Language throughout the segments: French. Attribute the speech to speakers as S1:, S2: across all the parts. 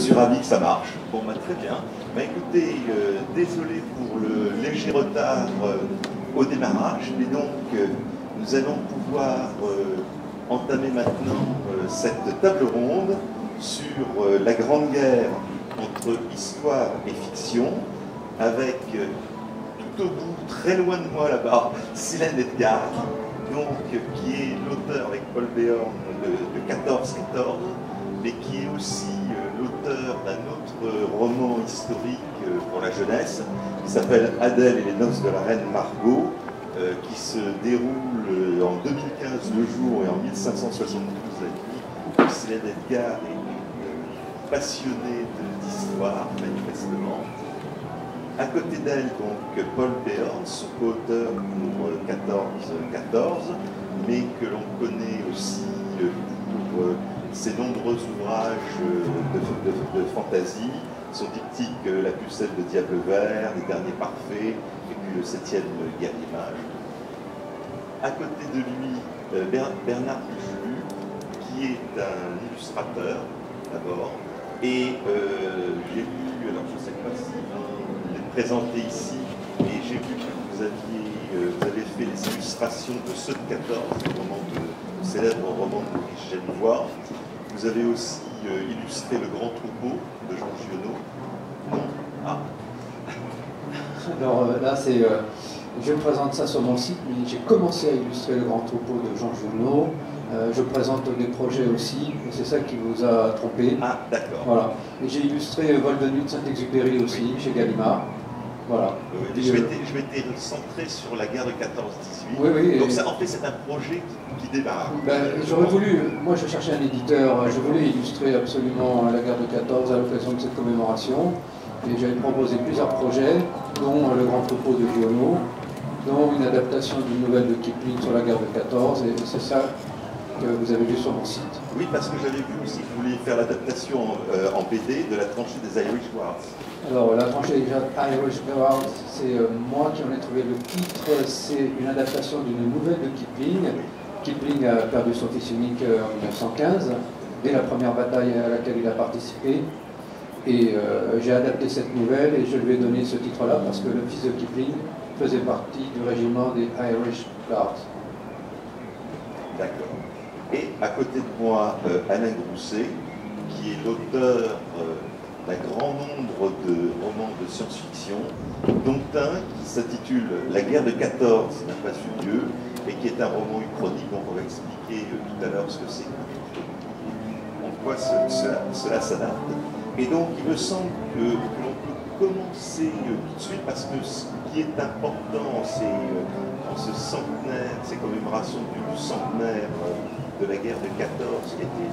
S1: suis ravi que ça marche. Bon, bah, très bien. Bah, écoutez, désolé pour le léger retard au démarrage, mais donc nous allons pouvoir entamer maintenant cette table ronde sur la Grande Guerre entre histoire et fiction, avec tout au bout, très loin de moi là-bas, Silène Edgar, donc, qui est l'auteur avec Paul Béorn de 14-14, mais qui est aussi l'auteur d'un autre roman historique pour la jeunesse, qui s'appelle Adèle et les noces de la reine Margot, qui se déroule en 2015 le jour et en 1572 la nuit. Silène Edgar est une passionnée d'histoire, manifestement. À côté d'elle, donc, Paul Béorn, son co-auteur pour 14-14, mais que l'on connaît aussi pour ses nombreux ouvrages de fantaisie, son diptyque La pucelle de Diable Vert, Les Derniers Parfaits, et puis le 7e Guerrier-Mage. À côté de lui, Bernard Pichelu, qui est un illustrateur, d'abord, et j'ai vu, alors je ne sais pas si vous l'êtes présenté ici, et j'ai vu que vous avez fait les illustrations de Ceux de 14, le célèbre roman de Maurice Genevoix. Vous avez aussi illustré Le Grand Troupeau de Jean Giono. Non. Ah.
S2: Alors là, c'est, je présente ça sur mon site, mais j'ai commencé à illustrer Le Grand Troupeau de Jean Giono. Je présente des projets aussi, et c'est ça qui vous a trompé.
S1: Ah, d'accord.
S2: Voilà. Et j'ai illustré Vol de nuit de Saint-Exupéry aussi, chez Gallimard. Voilà.
S1: Je m'étais centré sur la guerre de 14-18.
S2: Oui,
S1: donc ça, en fait, c'est un projet qui démarre.
S2: Ben, j'aurais voulu, moi je cherchais un éditeur, je voulais illustrer absolument la guerre de 14 à l'occasion de cette commémoration. Et j'avais proposé plusieurs projets, dont Le Grand Troupeau de Giono, dont une adaptation d'une nouvelle de Kipling sur la guerre de 14, et c'est ça que vous avez vu sur mon site.
S1: Oui, parce que j'avais vu aussi que vous vouliez faire l'adaptation en BD de La tranchée des Irish Guards.
S2: Alors, La tranchée des Irish Guards, c'est moi qui en ai trouvé le titre. C'est une adaptation d'une nouvelle de Kipling. Oui. Kipling a perdu son fils unique en 1915, dès la première bataille à laquelle il a participé. Et j'ai adapté cette nouvelle et je lui ai donné ce titre-là parce que le fils de Kipling faisait partie du régiment des Irish Guards.
S1: D'accord. Et à côté de moi, Alain Grousset, qui est l'auteur d'un grand nombre de romans de science-fiction, dont un qui s'intitule La guerre de 14 n'a pas eu lieu, et qui est un roman uchronique, donc on va expliquer tout à l'heure ce que c'est. En quoi cela s'adapte. Et donc il me semble que l'on peut commencer tout de suite, parce que ce qui est important en ce centenaire, ces commémorations du centenaire de la guerre de 14, qui était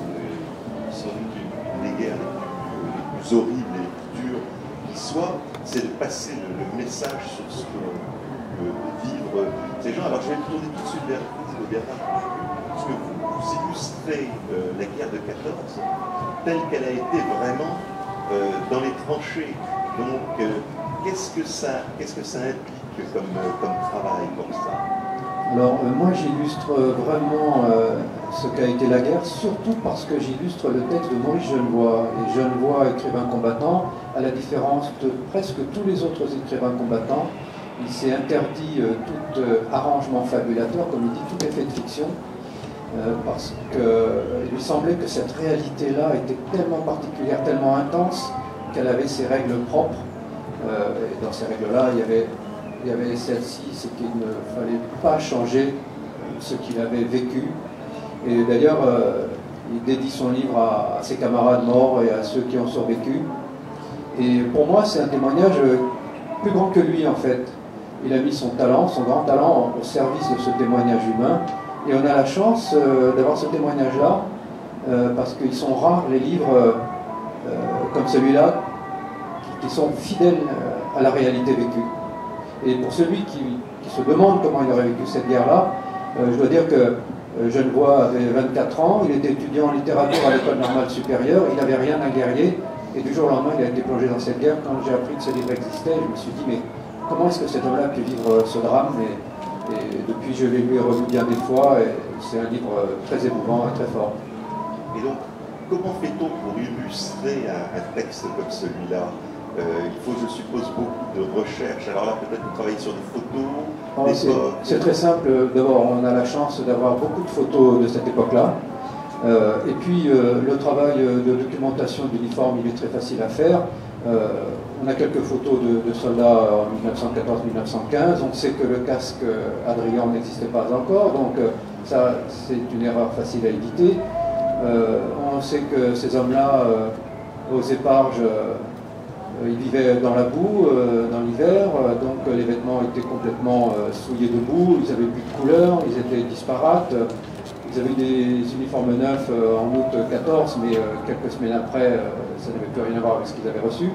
S1: sans doute une des guerres les plus horribles et les plus dures qui soient, c'est de passer le message sur ce que peut vivre ces gens. Alors je vais me tourner tout de suite vers Bernard, parce que vous illustrez la guerre de 14 telle qu'elle a été vraiment dans les tranchées. Donc qu'est-ce que ça implique comme travail pour ça?
S2: Alors moi j'illustre vraiment ce qu'a été la guerre, surtout parce que j'illustre le texte de Maurice Genevoix. Et Genevoix, écrivain combattant, à la différence de presque tous les autres écrivains combattants, il s'est interdit tout arrangement fabulateur, comme il dit, tout effet de fiction, parce qu'il lui semblait que cette réalité-là était tellement particulière, tellement intense, qu'elle avait ses règles propres. Et dans ces règles-là, il y avait celle-ci, c'est qu'il ne fallait pas changer ce qu'il avait vécu. Et d'ailleurs, il dédie son livre à ses camarades morts et à ceux qui ont survécu. Et pour moi, c'est un témoignage plus grand que lui, en fait. Il a mis son talent, son grand talent, au service de ce témoignage humain. Et on a la chance d'avoir ce témoignage-là, parce qu'ils sont rares, les livres comme celui-là, qui sont fidèles à la réalité vécue. Et pour celui qui se demande comment il aurait vécu cette guerre-là, je dois dire que Genevoix avait 24 ans, il était étudiant en littérature à l'école normale supérieure, il n'avait rien à guerrier, et du jour au lendemain, il a été plongé dans cette guerre. Quand j'ai appris que ce livre existait, je me suis dit, mais comment est-ce que cet homme-là a pu vivre ce drame? Et depuis, je l'ai lu et relu bien des fois, et c'est un livre très émouvant et très fort.
S1: Et donc, comment fait-on pour illustrer un texte comme celui-là? Il faut, je suppose, beaucoup de recherche. Alors là, peut-être vous travaillez sur des photos.
S2: C'est très simple. D'abord, on a la chance d'avoir beaucoup de photos de cette époque-là. Et puis, le travail de documentation d'uniforme, il est très facile à faire. On a quelques photos de soldats en 1914-1915. On sait que le casque Adrian n'existait pas encore, donc ça, c'est une erreur facile à éviter. On sait que ces hommes-là, aux éparges, ils vivaient dans la boue, dans l'hiver, donc les vêtements étaient complètement souillés de boue, ils n'avaient plus de couleur, ils étaient disparates. Ils avaient des uniformes neufs en août 14, mais quelques semaines après, ça n'avait plus rien à voir avec ce qu'ils avaient reçu.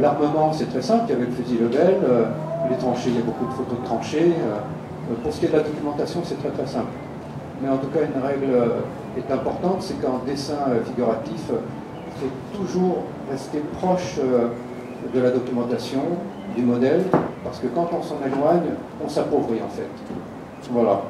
S2: L'armement, c'est très simple, il y avait le fusil Lebel, les tranchées, il y a beaucoup de photos de tranchées. Pour ce qui est de la documentation, c'est très très simple. Mais en tout cas, une règle est importante, c'est qu'en dessin figuratif, il faut toujours rester proche de la documentation, du modèle, parce que quand on s'en éloigne, on s'appauvrit en fait. Voilà.